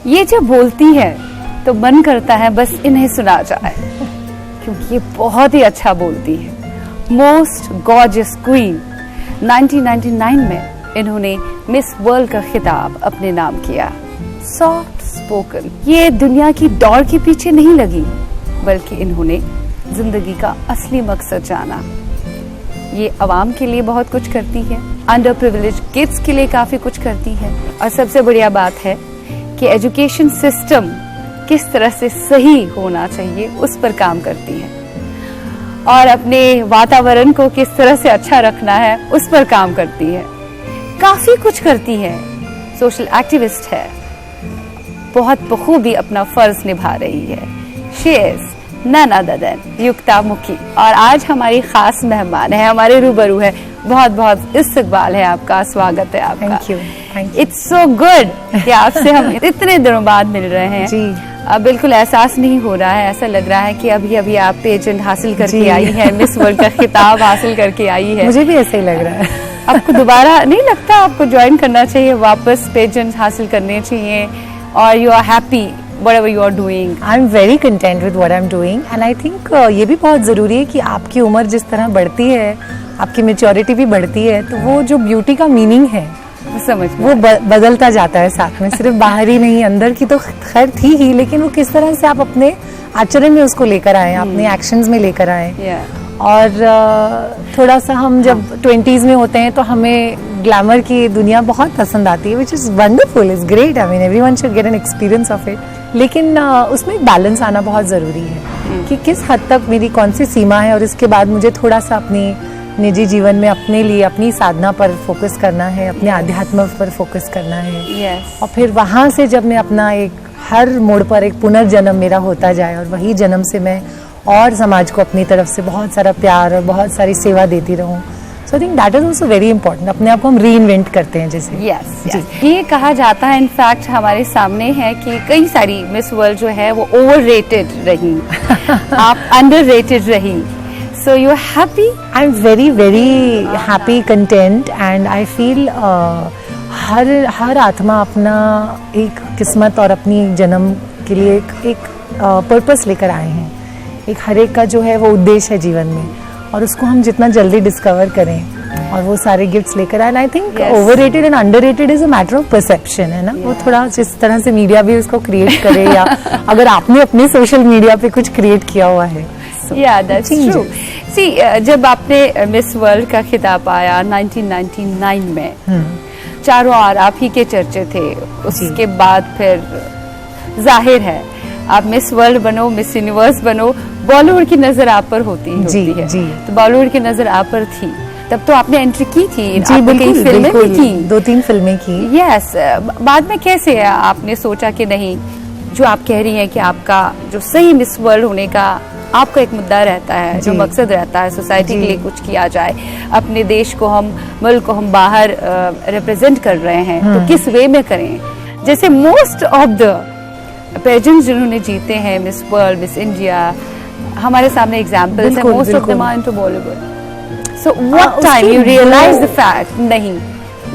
ये जब बोलती है तो मन करता है बस इन्हें सुना जाए, क्योंकि ये बहुत ही अच्छा बोलती है। Most gorgeous queen. 1999 में इन्होंने मिस वर्ल्ड का खिताब अपने नाम किया। सॉफ्ट स्पोकन, ये दुनिया की दौड़ के पीछे नहीं लगी, बल्कि इन्होंने जिंदगी का असली मकसद जाना। ये आवाम के लिए बहुत कुछ करती है, अंडर प्रिविलेज किड्स के लिए काफी कुछ करती है, और सबसे बढ़िया बात है कि एजुकेशन सिस्टम किस तरह से सही होना चाहिए उस पर काम करती है, और अपने वातावरण को किस तरह से अच्छा रखना है उस पर काम करती है। काफी कुछ करती है, सोशल एक्टिविस्ट है, बहुत बखूबी अपना फर्ज निभा रही है। She is none other than Yukta Mukhi, और आज हमारी खास मेहमान है, हमारे रूबरू है। बहुत बहुत इस्तकबाल है आपका, स्वागत है आपका। Thank you. It's so good कि आपसे हम इतने दिनों बाद मिल रहे हैं जी। अब बिल्कुल एहसास नहीं हो रहा है, ऐसा लग रहा है कि अभी अभी आप पेजेंट हासिल करके आई हैं, मिस वर्ल्ड का खिताब हासिल करके आई है। मुझे भी ऐसा ही लग रहा है। आपको दोबारा नहीं लगता आपको ज्वाइन करना चाहिए, वापस पेजेंट हासिल करने चाहिए, और you are happy whatever you are doing? I'm very content with what I'm doing and I think ये भी बहुत ज़रूरी है कि आपकी उम्र जिस तरह बढ़ती है, आपकी मेच्योरिटी भी बढ़ती है, तो वो जो ब्यूटी का मीनिंग है समझ वो बदलता जाता है साथ में। सिर्फ बाहरी नहीं, अंदर की तो खैर थी ही, लेकिन वो किस तरह से आप अपने आचरण में उसको लेकर आए, अपने एक्शंस में लेकर आए। और थोड़ा सा हम जब 20s में होते हैं तो हमें ग्लैमर की दुनिया बहुत पसंद आती है, which is wonderful, is great. I mean everyone should get an experience of it. लेकिन उसमें एक बैलेंस आना बहुत ज़रूरी है कि किस हद तक मेरी कौन सी सीमा है, और इसके बाद मुझे थोड़ा सा अपनी निजी जीवन में अपने लिए अपनी साधना पर फोकस करना है, अपने आध्यात्म पर फोकस करना है। और फिर वहाँ से जब मैं अपना एक हर मोड़ पर एक पुनर्जन्म मेरा होता जाए, और वही जन्म से मैं और समाज को अपनी तरफ से बहुत सारा प्यार और बहुत सारी सेवा देती रहूं। So I think that is also very important. अपने आप को हम री इन्वेंट करते हैं जैसे। yes. ये कहा जाता है, इनफैक्ट हमारे सामने है कि कई सारी मिस वर्ल्ड जो है वो ओवररेटेड रही, आप अंडररेटेड रही। So you are happy? I am very very happy, content, and I feel her आत्मा अपना एक किस्मत और अपनी जन्म के लिए एक पर्पस लेकर आए हैं। एक हर एक का जो है वो उद्देश्य है जीवन में, और उसको हम जितना जल्दी डिस्कवर करें और वो सारे गिफ्ट्स लेकर आए। I think overrated and underrated is a matter of perception, है ना। वो थोड़ा जिस तरह से मीडिया भी उसको क्रिएट करे, या अगर आपने अपने सोशल मीडिया पे कुछ क्रिएट किया हुआ है। that's true. See, जब आपने मिस वर्ल्ड का खिताब आया 1999 में, चारों ओर आप ही के चर्चे थे। उसके बाद फिर जाहिर है आप मिस वर्ल्ड बनो, मिस यूनिवर्स बनो, बॉलीवुड की नजर आप पर होती है। तो बॉलीवुड की नजर आप पर थी, तब तो आपने एंट्री की थी। जी, बिल्कुल, कई फिल्में भी की, 2-3 फिल्में की। यस। बाद में कैसे आपने सोचा कि नहीं, जो आप कह रही हैं कि आपका जो सही मिस वर्ल्ड होने का आपका एक मुद्दा रहता है, जो मकसद रहता है सोसाइटी के लिए कुछ किया जाए, अपने देश को हम, मुल्क को हम बाहर रिप्रेजेंट कर रहे हैं, तो किस वे में करें। जैसे मोस्ट ऑफ द पेजेंट्स जिन्होंने जीते हैं, मिस वर्ल्ड, मिस इंडिया, हमारे सामने एग्जांपल्स हैं, most of them are into Bollywood. So what time you realise the fact, नहीं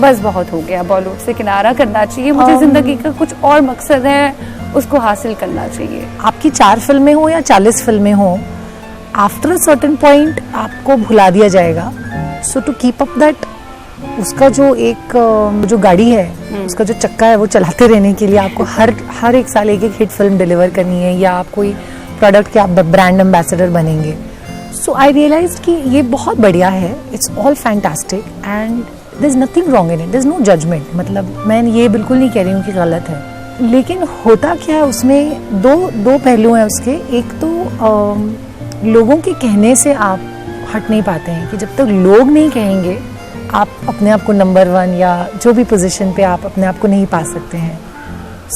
बस बहुत हो गया, बॉलीवुड से किनारा करना चाहिए, मुझे जिंदगी का कुछ और मकसद है, उसको हासिल करना चाहिए। आपकी 4 फिल्में हो या 40 फिल्में हो, आफ्टर अ सर्टेन पॉइंट आपको भुला दिया जाएगा। सो टू कीप अप दैट, उसका जो एक जो गाड़ी है, उसका जो चक्का है, वो चलाते रहने के लिए आपको हर एक साल एक हिट फिल्म डिलीवर करनी है, या आप कोई प्रोडक्ट के आप ब्रांड एम्बेसडर बनेंगे। सो आई रियलाइज्ड कि ये बहुत बढ़िया है, it's all fantastic and there is nothing wrong in it, there is no judgement. मतलब मैं ये बिल्कुल नहीं कह रही हूँ कि गलत है, लेकिन होता क्या है उसमें दो पहलू हैं उसके। एक तो लोगों के कहने से आप हट नहीं पाते हैं, कि जब तक लोग नहीं कहेंगे आप अपने आप को नंबर 1 या जो भी पोजीशन पे आप अपने आप को नहीं पा सकते हैं।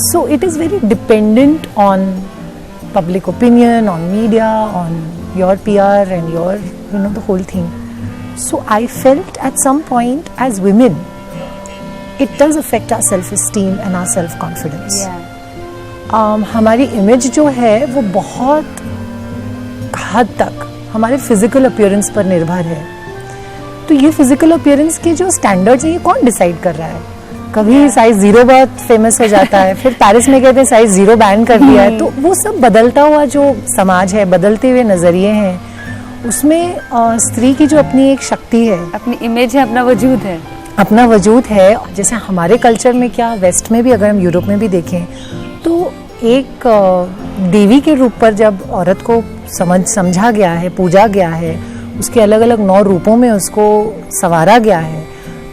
So it is very dependent on public opinion, on media, on your PR and your, the whole thing. So I felt at some point as women, it does affect our self-esteem and our self-confidence. हमारी image जो है वो बहुत हद तक हमारे physical appearance पर निर्भर है। तो ये फिजिकल अपीयरेंस के जो स्टैंडर्ड्स हैं, ये कौन डिसाइड कर रहा है? कभी साइज 0 बहुत फेमस हो जाता है, फिर पेरिस में कहते हैं साइज 0 बैन कर दिया है। तो वो सब बदलता हुआ जो समाज है, बदलते हुए नजरिए हैं, उसमें स्त्री की जो अपनी एक शक्ति है, अपनी इमेज है, अपना वजूद है, अपना वजूद है। जैसे हमारे कल्चर में क्या, वेस्ट में भी, अगर हम यूरोप में भी देखें तो एक देवी के रूप पर जब औरत को समझा गया है, पूजा गया है, उसके अलग अलग 9 रूपों में उसको संवारा गया है,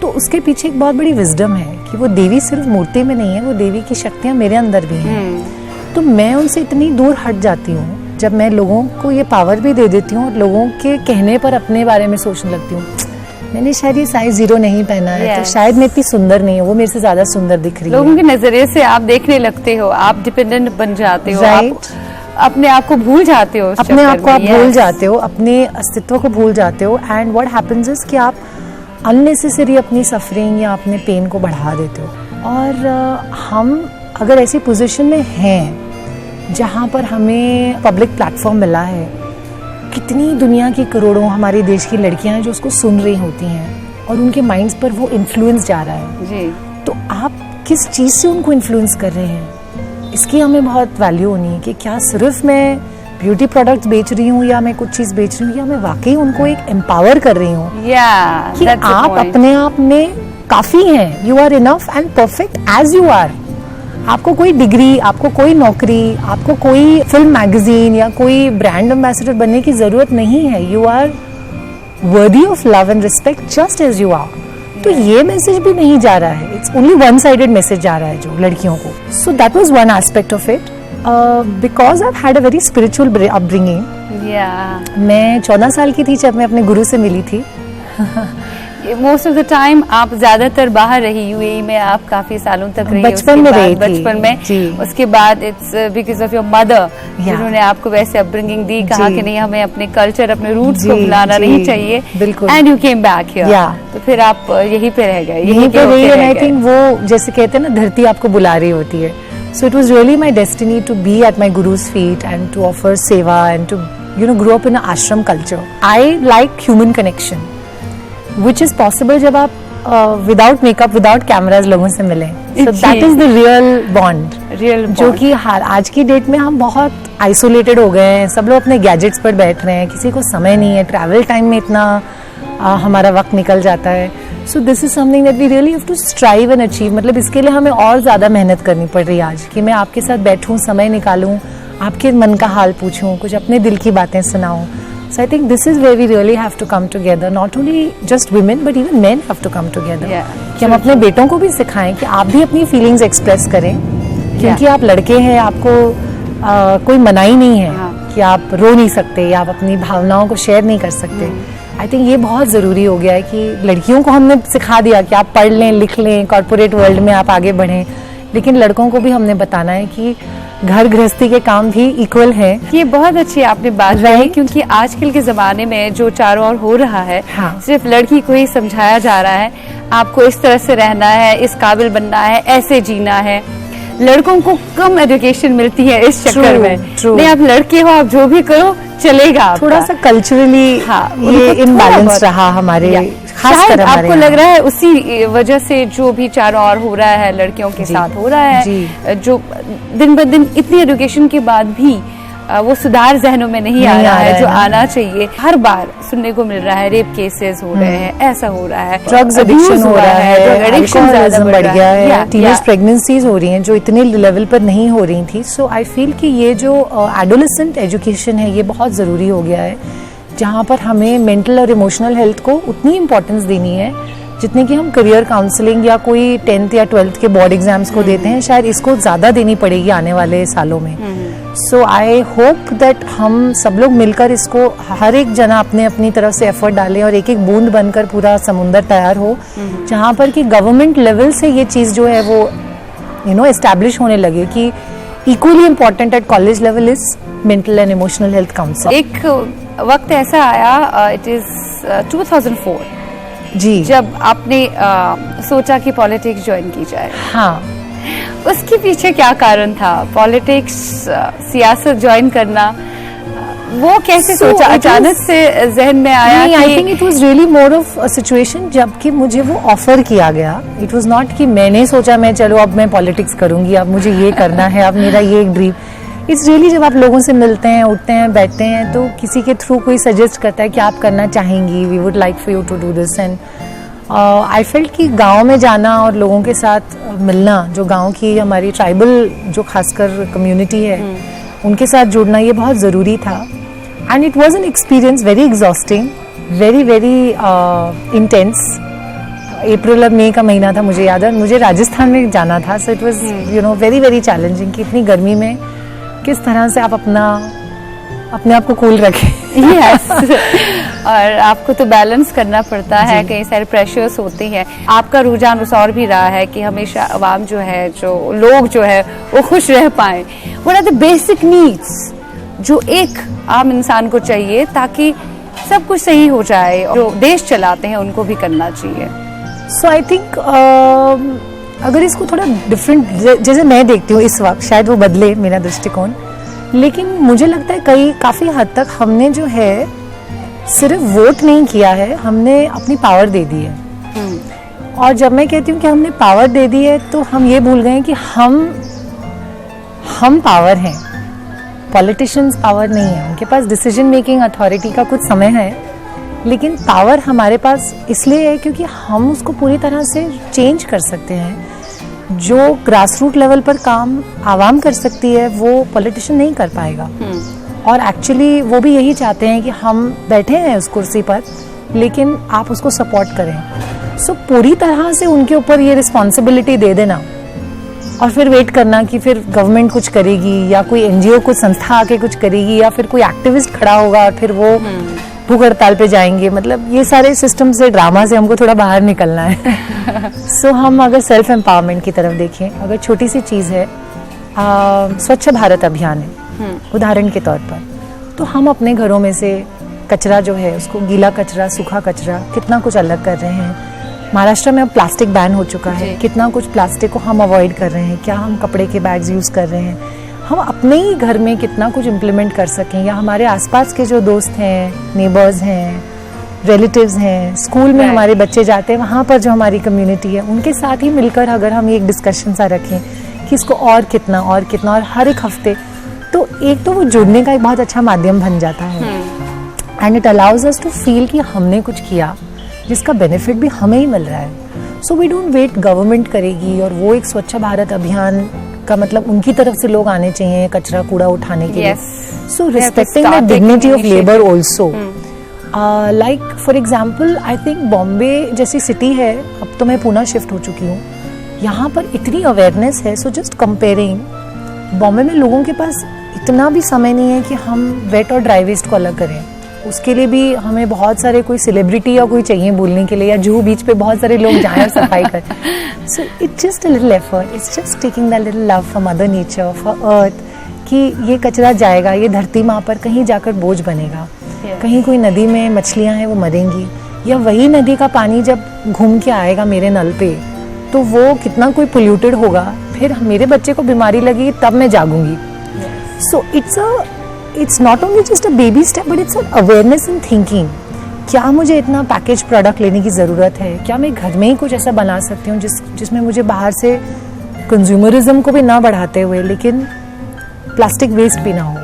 तो उसके पीछे एक बहुत बड़ी विजडम है कि वो देवी सिर्फ मूर्ति में नहीं है, वो देवी की शक्तियाँ मेरे अंदर भी हैं। तो मैं उनसे इतनी दूर हट जाती हूँ जब मैं लोगों को ये पावर भी दे देती हूँ और लोगों के कहने पर अपने बारे में सोचने लगती हूँ, मैंने शायद ये साइज 0 नहीं पहना है, तो शायद मैं इतनी सुंदर नहीं हूँ, वो मेरे से ज्यादा सुंदर दिख रही है। लोगों के नजरिए से आप देखने लगते हो, आप डिपेंडेंट बन जाते हो, आप अपने आप को भूल जाते हो, अपने आप को आप भूल जाते हो, अपने अस्तित्व को भूल जाते हो। एंड व्हाट हैपेंस इज कि आप अननेसेसरी अपनी सफरिंग या अपने पेन को बढ़ा देते हो। और हम अगर ऐसी पोजीशन में हैं जहाँ पर हमें पब्लिक प्लेटफॉर्म मिला है, कितनी दुनिया की करोड़ों हमारे देश की लड़कियां हैं जो उसको सुन रही होती हैं और उनके माइंड्स पर वो इन्फ्लुएंस जा रहा है जी। तो आप किस चीज़ से उनको इन्फ्लुएंस कर रहे हैं, इसकी हमें बहुत वैल्यू होनी है कि क्या सिर्फ मैं ब्यूटी प्रोडक्ट्स बेच रही हूँ या मैं कुछ चीज़ बेच रही हूँ या मैं वाकई उनको एक एम्पावर कर रही हूँ कि आप अपने आप में काफ़ी हैं, you are enough and perfect as you are. आपको कोई डिग्री, आपको कोई नौकरी, आपको कोई फिल्म मैगजीन या कोई ब्रांड एम्बेसडर बनने की जरूरत नहीं है। You are worthy of love and respect just as you are. तो ये मैसेज भी नहीं जा रहा है, it's only one sided message जा रहा है जो लड़कियों को। So that was one aspect of it. Because I had a very spiritual upbringing. मैं 14 साल की थी जब मैं अपने गुरु से मिली थी। मोस्ट ऑफ द टाइम आप ज्यादातर बाहर रही, यूएई में आप काफी सालों तक रही, बचपन में रही थी, बचपन में। उसके बाद it's because of your mother, जिन्होंने आपको वैसे अपब्रिंगिंग दी, कहा कि नहीं हमें अपने कल्चर, अपने रूट्स को भुलाना नहीं चाहिए, बिल्कुल। And you came back here, तो फिर आप यहीं पे रह गए, यहीं पे रही। एंड आई थिंक वो जैसे कहते हैं ना, धरती आपको बुला रही होती है। So it was really my destiny to be at my guru's feet and to offer seva and to grow up in a ashram culture. I like human connection which is possible जब आप without makeup, without cameras लोगों से मिलें। So that is the real bond, जो कि आज की date में हम बहुत आइसोलेटेड हो गए हैं, सब लोग अपने गैजेट्स पर बैठ रहे हैं, किसी को समय नहीं है, ट्रैवल टाइम में इतना हमारा वक्त निकल जाता है। So this is something that we really have to strive and achieve. मतलब इसके लिए हमें और ज़्यादा मेहनत करनी पड़ रही है आज, कि मैं आपके साथ बैठूँ, समय निकालूँ, आपके मन का हाल पूछूँ, कुछ अपने दिल की बातें सुनाऊँ। So I think this is where we really have to come together. Not only just women, but even men have to come together. कि हम अपने बेटों को भी सिखाएं कि आप भी अपनी फीलिंग्स एक्सप्रेस करें, क्योंकि आप लड़के हैं, आपको कोई मनाही नहीं है कि आप रो नहीं सकते या आप अपनी भावनाओं को शेयर नहीं कर सकते। आई थिंक ये बहुत ज़रूरी हो गया है कि लड़कियों को हमने सिखा दिया कि आप पढ़ लें, लिख लें, कॉर्पोरेट वर्ल्ड में आप आगे बढ़ें, लेकिन लड़कों को भी हमने बताना है कि घर गृहस्थी के काम भी इक्वल है। ये बहुत अच्छी आपने बात कही, क्योंकि आजकल के जमाने में जो चारों ओर हो रहा है, सिर्फ लड़की को ही समझाया जा रहा है, आपको इस तरह से रहना है, इस काबिल बनना है, ऐसे जीना है। लड़कों को कम एजुकेशन मिलती है इस चक्कर में। नहीं, आप लड़के हो, आप जो भी करो चलेगा। थोड़ा सा कल्चरली ये इनबैलेंस रहा हमारे, शायद आपको लग रहा है उसी वजह से जो भी चारों ओर हो रहा है लड़कियों के साथ हो रहा है, जो दिन ब दिन इतनी एजुकेशन के बाद भी वो सुधार जहनों में नहीं आ रहा है जो आना चाहिए। हर बार सुनने को मिल रहा है, रेप केसेस हो रहे हैं, ऐसा हो रहा है, ड्रग्स एडिक्शन हो रहा है, ड्रग एडिक्शन ज्यादा बढ़ गया है, टीनेज प्रेगनेंसीज हो रही हैं जो इतने लेवल पर नहीं हो रही थी। सो आई फील कि ये जो एडोलेसेंट एजुकेशन है ये बहुत ज़रूरी हो गया है, जहाँ पर हमें मेंटल और इमोशनल हेल्थ को उतनी इम्पोर्टेंस देनी है जितनी कि हम करियर काउंसलिंग या कोई 10th या 12th के बोर्ड एग्जाम्स को देते हैं, शायद इसको ज़्यादा देनी पड़ेगी आने वाले सालों में। सो आई होप दैट हम सब लोग मिलकर इसको, हर एक जना अपने अपनी तरफ से एफर्ट डालें और एक एक बूंद बनकर पूरा समुंदर तैयार हो, जहाँ पर कि गवर्नमेंट लेवल से ये चीज़ जो है वो एस्टैब्लिश होने लगे कि equally important at college level is mental and emotional health counselling. एक वक्त ऐसा आया, इट इज 2004 जी, जब आपने सोचा कि पॉलिटिक्स ज्वाइन की जाए। हाँ, उसके पीछे क्या कारण था? पॉलिटिक्स, सियासत ज्वाइन करना, वो कैसे So, सोचा, it अचानक was- से जहन में आया नहीं, आई कि think it was really more of a situation जबकि मुझे वो ऑफर किया गया. इट वाज नॉट कि मैंने सोचा मैं चलो अब मैं पॉलिटिक्स करूंगी, अब मुझे ये करना है, अब मेरा ये एक ड्रीम. इट्स रियली जब आप लोगों से मिलते हैं, उठते हैं, बैठते हैं, तो किसी के थ्रू कोई सजेस्ट करता है कि आप करना चाहेंगी, we would like for you to do this. And I felt कि गांव में जाना और लोगों के साथ मिलना, जो गांव की हमारी ट्राइबल जो खासकर कम्युनिटी है उनके साथ जुड़ना, ये बहुत ज़रूरी था. And it was an experience very exhausting, very very intense. अप्रैल और मई का महीना था, मुझे याद है. मुझे राजस्थान में जाना था, so it was you know very very challenging कि इतनी गर्मी में किस तरह से आप अपने आप को कूल रखें. यस और आपको तो बैलेंस करना पड़ता है, कई सारे प्रेशर्स होते हैं. आपका रुझान उस और भी रहा है कि हमेशा आवाम जो है, जो लोग जो है वो खुश रह पाए. What are the basic needs जो एक आम इंसान को चाहिए ताकि सब कुछ सही हो जाए, और जो देश चलाते हैं उनको भी करना चाहिए. सो आई थिंक अगर इसको थोड़ा डिफरेंट जैसे मैं देखती हूँ इस वक्त, शायद वो बदले मेरा दृष्टिकोण, लेकिन मुझे लगता है काफ़ी हद तक हमने जो है सिर्फ वोट नहीं किया है, हमने अपनी पावर दे दी है. और जब मैं कहती हूँ कि हमने पावर दे दी है तो हम ये भूल गए हैं कि हम पावर हैं, पॉलिटिशियंस पावर नहीं है. उनके पास डिसीजन मेकिंग अथॉरिटी का कुछ समय है, लेकिन पावर हमारे पास इसलिए है क्योंकि हम उसको पूरी तरह से चेंज कर सकते हैं. जो ग्रास रूट लेवल पर काम आवाम कर सकती है वो पॉलिटिशियन नहीं कर पाएगा. और एक्चुअली वो भी यही चाहते हैं कि हम बैठे हैं उस कुर्सी पर, लेकिन आप उसको सपोर्ट करें. सो पूरी तरह से उनके ऊपर ये रिस्पॉन्सिबिलिटी दे देना और फिर वेट करना कि फिर गवर्नमेंट कुछ करेगी या कोई एनजीओ कुछ संस्था आके कुछ करेगी या फिर कोई एक्टिविस्ट खड़ा होगा और फिर वो भूख हड़ताल पे जाएंगे. मतलब ये सारे सिस्टम से, ड्रामा से हमको थोड़ा बाहर निकलना है. सो हम अगर सेल्फ एम्पावरमेंट की तरफ देखें, अगर छोटी सी चीज़ है, स्वच्छ भारत अभियान है उदाहरण के तौर पर, तो हम अपने घरों में से कचरा जो है उसको, गीला कचरा, सूखा कचरा, कितना कुछ अलग कर रहे हैं. महाराष्ट्र में अब प्लास्टिक बैन हो चुका है, कितना कुछ प्लास्टिक को हम अवॉइड कर रहे हैं. क्या हम कपड़े के बैग्स यूज़ कर रहे हैं. हम अपने ही घर में कितना कुछ इम्प्लीमेंट कर सकें, या हमारे आसपास के जो दोस्त हैं, नेबर्स हैं, रिलेटिव्स हैं, स्कूल में हमारे बच्चे जाते हैं, वहाँ पर जो हमारी कम्युनिटी है उनके साथ ही मिलकर अगर हम एक डिस्कशन सा रखें कि इसको और कितना और हर एक हफ्ते, तो एक तो वो जुड़ने का एक बहुत अच्छा माध्यम बन जाता है. And it allows us to feel कि हमने कुछ किया जिसका बेनिफिट भी हमें ही मिल रहा है. So we don't wait government करेगी, और वो एक स्वच्छ भारत अभियान का मतलब उनकी तरफ से लोग आने चाहिए कचरा कूड़ा उठाने के लिए. So respecting the dignity of labour also. Like for example I think Bombay जैसी सिटी है, अब तो मैं पुणे शिफ्ट हो चुकी हूँ, यहाँ पर इतनी अवेयरनेस है. सो जस्ट कंपेयरिंग, बॉम्बे में लोगों के पास इतना भी समय नहीं है कि हम वेट और ड्राई वेस्ट को अलग करें. उसके लिए भी हमें बहुत सारे कोई सेलिब्रिटी या कोई चाहिए बोलने के लिए, या जुहू बीच पे बहुत सारे लोग जाएं और सफाई करें. So it's just a little effort, it's just taking the little love for mother nature, for earth, कि ये कचरा जाएगा, ये धरती माँ पर कहीं जाकर बोझ बनेगा. कहीं कोई नदी में मछलियाँ हैं वो मरेंगी, या वही नदी का पानी जब घूम के आएगा मेरे नल पे तो वो कितना कोई पोल्यूटेड होगा, फिर मेरे बच्चे को बीमारी लगेगी तब मैं जागूंगी. So it's not only just a baby step, but it's an awareness in thinking. क्या मुझे इतना पैकेज प्रोडक्ट लेने की ज़रूरत है? क्या मैं घर में ही कुछ ऐसा बना सकती हूँ जिसमें मुझे बाहर से कंज्यूमरिज्म को भी ना बढ़ाते हुए लेकिन प्लास्टिक वेस्ट भी ना हो.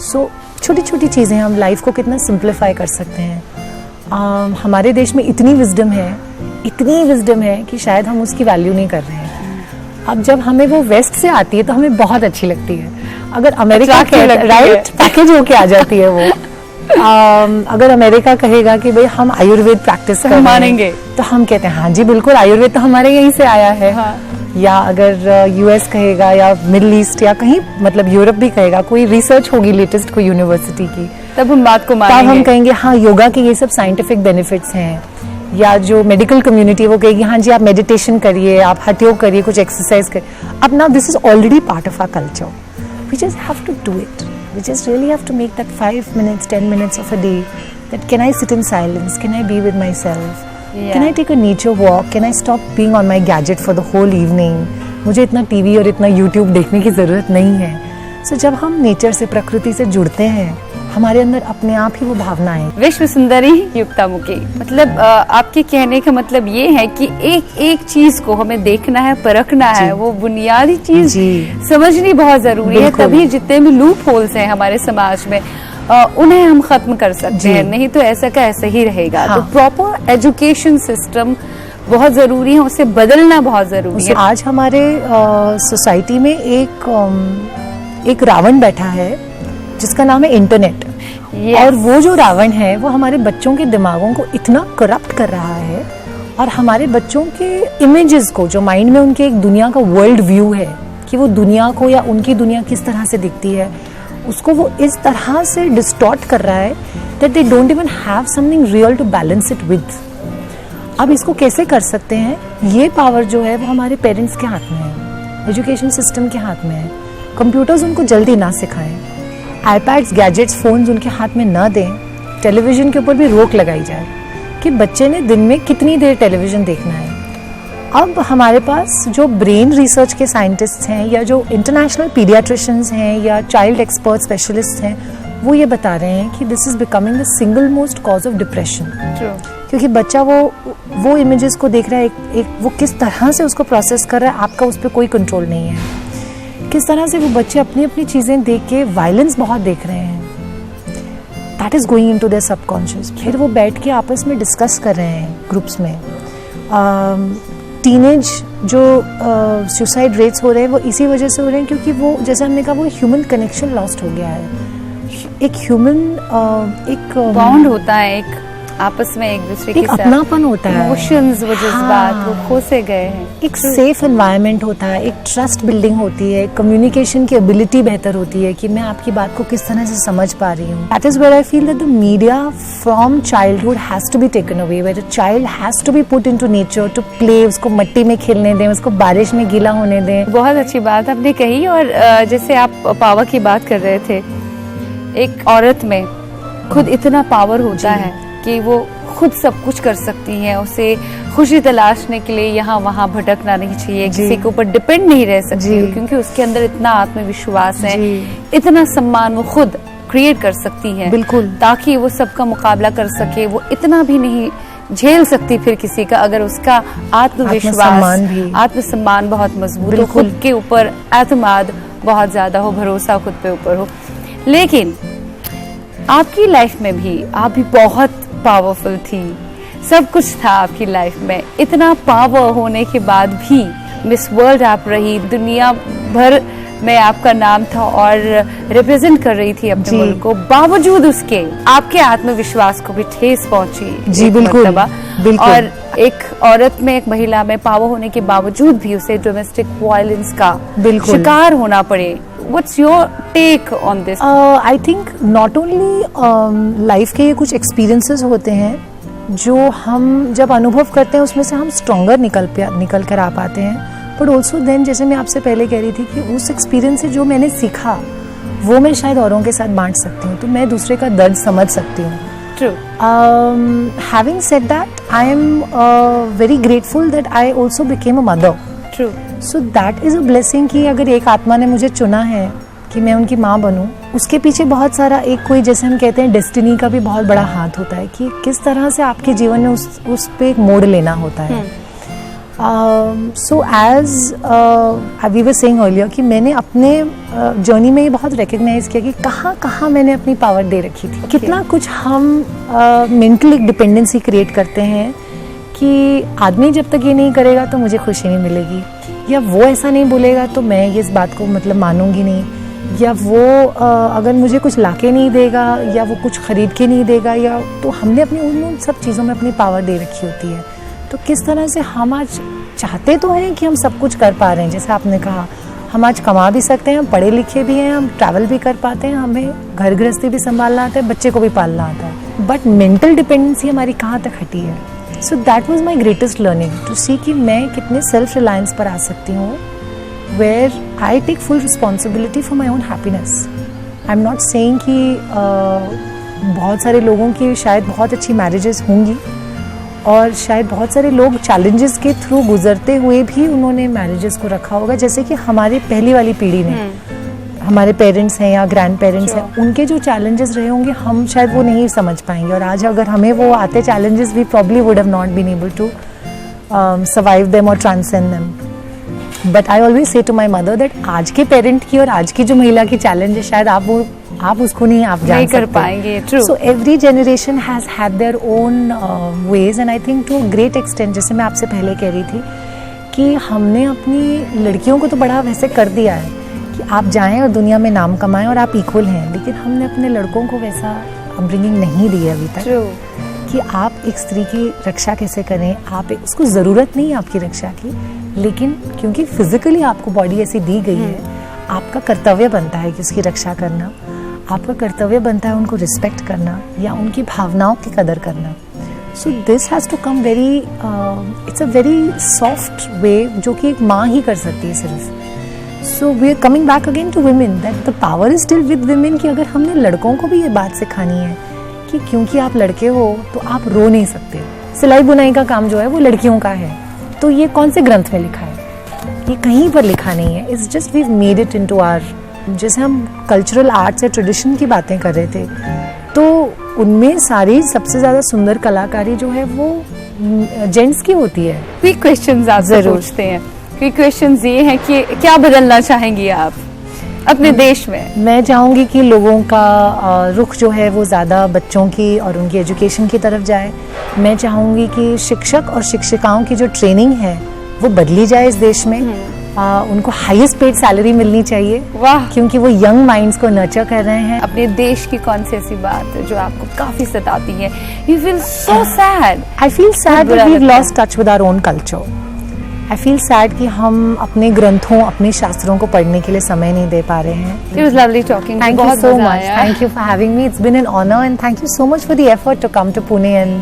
सो छोटी छोटी चीज़ें हम लाइफ को कितना सिंप्लीफाई कर सकते हैं. हमारे देश में इतनी विजडम है कि शायद हम उसकी वैल्यू नहीं कर रहे हैं. अब जब हमें वो वेस्ट से आती है तो हमें बहुत अच्छी लगती है. अगर अमेरिका राइट पैकेज होके आ जाती है वो. अगर अमेरिका कहेगा कि भाई हम आयुर्वेद प्रैक्टिस कर मानेंगे, तो हम कहते हैं हाँ जी बिल्कुल, आयुर्वेद तो हमारे यहीं से आया है. या अगर यूएस कहेगा या मिडिल ईस्ट या कहीं मतलब यूरोप भी कहेगा, कोई रिसर्च होगी लेटेस्ट कोई यूनिवर्सिटी की, तब हम बात को मानेंगे. तब हम कहेंगे हाँ योगा के ये सब साइंटिफिक बेनिफिट्स हैं. या जो मेडिकल कम्युनिटी वो कहेगी हाँ जी आप मेडिटेशन करिए, आप हठ योग करिए, कुछ एक्सरसाइज करिए. अब ना this is already part of our culture. We just have to do it. We just really have to make that 5 minutes 10 minutes of a day that can I sit in silence, can I be with myself, can I take a nature walk, can I stop being on my gadget for the whole evening. मुझे इतना TV और इतना YouTube देखने की ज़रूरत नहीं है. सो जब हम नेचर से, प्रकृति से जुड़ते हैं हमारे अंदर अपने आप ही वो भावना है। विश्व सुंदरी युक्तामुखी, मतलब आपके कहने का मतलब ये है कि एक एक चीज को हमें देखना है, परखना है, वो बुनियादी चीज समझनी बहुत जरूरी है, तभी जितने भी लूप होल्स हैं हमारे समाज में उन्हें हम खत्म कर सकते हैं, नहीं तो ऐसा का ऐसा ही रहेगा। तो प्रॉपर एजुकेशन सिस्टम बहुत जरूरी है, उसे बदलना बहुत जरूरी है। आज हमारे सोसाइटी में एक रावण बैठा है जिसका नाम है इंटरनेट। और वो जो रावण है वो हमारे बच्चों के दिमागों को इतना करप्ट कर रहा है, और हमारे बच्चों के इमेजेस को, जो माइंड में उनके एक दुनिया का वर्ल्ड व्यू है कि वो दुनिया को या उनकी दुनिया किस तरह से दिखती है, उसको वो इस तरह से डिस्टॉर्ट कर रहा है that they don't even have something real to balance it with. अब इसको कैसे कर सकते हैं? ये पावर जो है वो हमारे पेरेंट्स के हाथ में है, एजुकेशन सिस्टम के हाथ में है। कंप्यूटर्स उनको जल्दी ना सिखाएं, आईपैड्स, गैजेट्स, फोन्स उनके हाथ में ना दें, टेलीविजन के ऊपर भी रोक लगाई जाए कि बच्चे ने दिन में कितनी देर टेलीविजन देखना है। अब हमारे पास जो ब्रेन रिसर्च के साइंटिस्ट हैं या जो इंटरनेशनल पीडियाट्रिशियंस हैं या चाइल्ड एक्सपर्ट स्पेशलिस्ट हैं, वो ये बता रहे हैं कि this is becoming the single most cause of depression. क्योंकि बच्चा वो इमेजेस को देख रहा है, एक वो किस तरह से उसको प्रोसेस कर रहा है, आपका उस पर कोई कंट्रोल नहीं है। किस तरह से वो बच्चे अपनी अपनी चीज़ें देख के वायलेंस बहुत देख रहे हैं, that is going into their subconscious. फिर वो बैठ के आपस में डिस्कस कर रहे हैं ग्रुप्स में। टीनेज जो सुसाइड रेट्स हो रहे हैं वो इसी वजह से हो रहे हैं क्योंकि वो, जैसे हमने कहा, वो ह्यूमन कनेक्शन लॉस्ट हो गया है। एक ह्यूमन एक बॉन्ड होता है, एक आपस में एक दूसरे के साथ अपनापन होता है, इमोशंस, वो जज्बात वो खो से गए हैं। एक सेफ एनवायरनमेंट होता है, एक ट्रस्ट बिल्डिंग होती है, कम्युनिकेशन की एबिलिटी बेहतर होती है कि मैं आपकी बात को किस तरह से समझ पा रही हूँ। That is where I feel that the media from childhood has to be taken away, where a child has to be put into nature to play, उसको मिट्टी में खेलने दें, उसको बारिश में गीला होने दें। बहुत अच्छी बात आपने कही। और जैसे आप पावर की बात कर रहे थे, एक औरत में खुद इतना पावर होता है कि वो खुद सब कुछ कर सकती है। उसे खुशी तलाशने के लिए यहाँ वहाँ भटकना नहीं चाहिए, किसी के ऊपर डिपेंड नहीं रह सकती, क्योंकि उसके अंदर इतना आत्मविश्वास है, इतना सम्मान वो खुद क्रिएट कर सकती है, बिल्कुल, ताकि वो सबका मुकाबला कर सके। वो इतना भी नहीं झेल सकती फिर किसी का, अगर उसका आत्मविश्वास, आत्मसम्मान बहुत मजबूत हो, खुद के ऊपर एतमाद बहुत ज्यादा हो, भरोसा खुद पे ऊपर हो। लेकिन आपकी लाइफ में भी आप भी बहुत पावरफुल थी, सब कुछ था आपकी लाइफ में। इतना पावर होने के बाद भी मिस वर्ल्ड आप रही, दुनिया भर में आपका नाम था और रिप्रेजेंट कर रही थी अपने मुल्क को। बावजूद उसके आपके आत्मविश्वास को भी ठेस पहुंची। जी बिल्कुल। और एक औरत में, एक महिला में पावर होने के बावजूद भी उसे डोमेस्टिक वायलेंस का शिकार होना पड़े। What's your take on this? I think not only life के ये कुछ एक्सपीरियंसेस होते हैं जो हम जब अनुभव करते हैं उसमें से हम स्ट्रॉन्गर निकल कर आ पाते हैं, बट ऑल्सो देन, जैसे मैं आपसे पहले कह रही थी कि उस एक्सपीरियंस से जो मैंने सीखा वो मैं शायद औरों के साथ बांट सकती हूँ, तो मैं दूसरे का दर्द समझ सकती हूँ। True. Having said that, I am very grateful that I also became a mother. True. So that is a blessing कि अगर एक आत्मा ने मुझे चुना है कि मैं उनकी माँ बनूं, उसके पीछे बहुत सारा एक कोई, जैसे हम कहते हैं, डेस्टिनी का भी बहुत बड़ा हाथ होता है कि किस तरह से आपके जीवन में उस पे एक मोड़ लेना होता है। So as we were saying earlier कि मैंने अपने जर्नी में ये बहुत रिकग्नाइज किया कि कहाँ मैंने अपनी पावर दे रखी थी। कितना कुछ हम मेंटल एक डिपेंडेंसी क्रिएट करते हैं कि आदमी जब तक ये नहीं करेगा तो मुझे खुशी नहीं मिलेगी, या वो ऐसा नहीं बोलेगा तो मैं ये इस बात को मतलब मानूंगी नहीं, या वो अगर मुझे कुछ लाके नहीं देगा या वो कुछ खरीद के नहीं देगा, या तो हमने अपनी उन सब चीज़ों में अपनी पावर दे रखी होती है। तो किस तरह से हम आज चाहते तो हैं कि हम सब कुछ कर पा रहे हैं, जैसे आपने कहा, हम आज कमा भी सकते हैं, हम पढ़े लिखे भी हैं, हम ट्रैवल भी कर पाते हैं, हमें घर गृहस्थी भी संभालना आता है, बच्चे को भी पालना आता है, बट मेंटल डिपेंडेंसी हमारी कहाँ तक हटी है। So that was my greatest learning to see कि मैं कितने सेल्फ रिलायंस पर आ सकती हूँ, where I take full responsibility for my own happiness. I am not saying कि बहुत सारे लोगों की शायद बहुत अच्छी मैरिजेस होंगी और शायद बहुत सारे लोग चैलेंजेस के थ्रू गुजरते हुए भी उन्होंने मैरिजेस को रखा होगा, जैसे कि हमारी पहली वाली पीढ़ी ने, हमारे पेरेंट्स हैं या ग्रैंड पेरेंट्स हैं, उनके जो चैलेंजेस रहे होंगे हम शायद वो नहीं समझ पाएंगे, और आज अगर हमें वो आते challenges, we probably would have not been able to survive them और transcend them. But I always say to my mother that आज के पेरेंट की और आज की जो महिला की चैलेंज है, शायद आप उसको नहीं आप जान कर पाएंगे। So every generation has had their own ways, and I think to a great extent, जैसे मैं आपसे पहले कह रही थी कि हमने अपनी लड़कियों को तो बड़ा वैसे कर दिया है कि आप जाएं और दुनिया में नाम कमाएं और आप इक्वल हैं, लेकिन हमने अपने लड़कों को वैसा अपब्रिंगिंग नहीं दी है अभी तक कि आप एक स्त्री की रक्षा कैसे करें। उसको ज़रूरत नहीं है आपकी रक्षा की, लेकिन क्योंकि फिजिकली आपको बॉडी ऐसी दी गई है, आपका कर्तव्य बनता है कि उसकी रक्षा करना, आपका कर्तव्य बनता है उनको रिस्पेक्ट करना या उनकी भावनाओं की कदर करना। So this has to come very, it's a very soft way जो कि एक माँ ही कर सकती है सिर्फ। So we are coming back again to women, that the power is still with women, कि अगर हमने लड़कों को भी ये बात सिखानी है कि क्योंकि आप लड़के हो तो आप रो नहीं सकते, सिलाई बुनाई का काम जो है वो लड़कियों का है, तो ये कौन से ग्रंथ में लिखा है? ये कहीं पर लिखा नहीं है। It's just we made it into our, जैसे हम कल्चरल आर्ट्स या ट्रेडिशन की बातें कर रहे थे, तो उनमें सारी सबसे ज़्यादा सुंदर कलाकारी जो है वो जेंट्स की होती है। क्विक क्वेश्चंस आपसे पूछते हैं। क्विक क्वेश्चंस ये हैं कि क्या बदलना चाहेंगी आप अपने देश में? मैं चाहूँगी कि लोगों का रुख जो है वो ज़्यादा बच्चों की और उनकी एजुकेशन की तरफ जाए। मैं चाहूँगी कि शिक्षक और शिक्षिकाओं की जो ट्रेनिंग है वो बदली जाए इस देश में। उनको हाईएस्ट पेड सैलरी मिलनी चाहिए। वाह, क्योंकि वो यंग माइंड्स को नर्चर कर रहे हैं। अपने देश की कौन सी ऐसी बात है जो आपको काफी सताती है? You feel so sad. I feel sad that we have lost touch with our own culture. I feel sad कि हम अपने ग्रंथों, अपने शास्त्रों को पढ़ने के लिए समय नहीं दे पा रहे हैं। It was lovely talking. Thank you so much. Thank you for having me. It's been an honor, and thank you so much for the effort to come to Pune and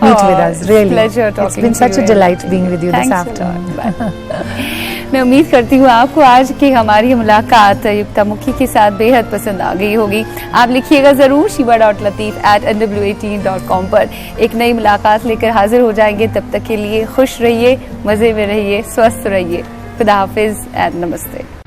meet with us. Really, pleasure talking. It's been such a delight being with you this afternoon. मैं उम्मीद करती हूँ आपको आज की हमारी मुलाकात युक्तामुखी के साथ बेहद पसंद आ गई होगी। आप लिखिएगा ज़रूर shiva.lateef@nwateen.com पर। एक नई मुलाकात लेकर हाजिर हो जाएंगे। तब तक के लिए खुश रहिए, मज़े में रहिए, स्वस्थ रहिए। खुदा हाफिज़ एंड नमस्ते।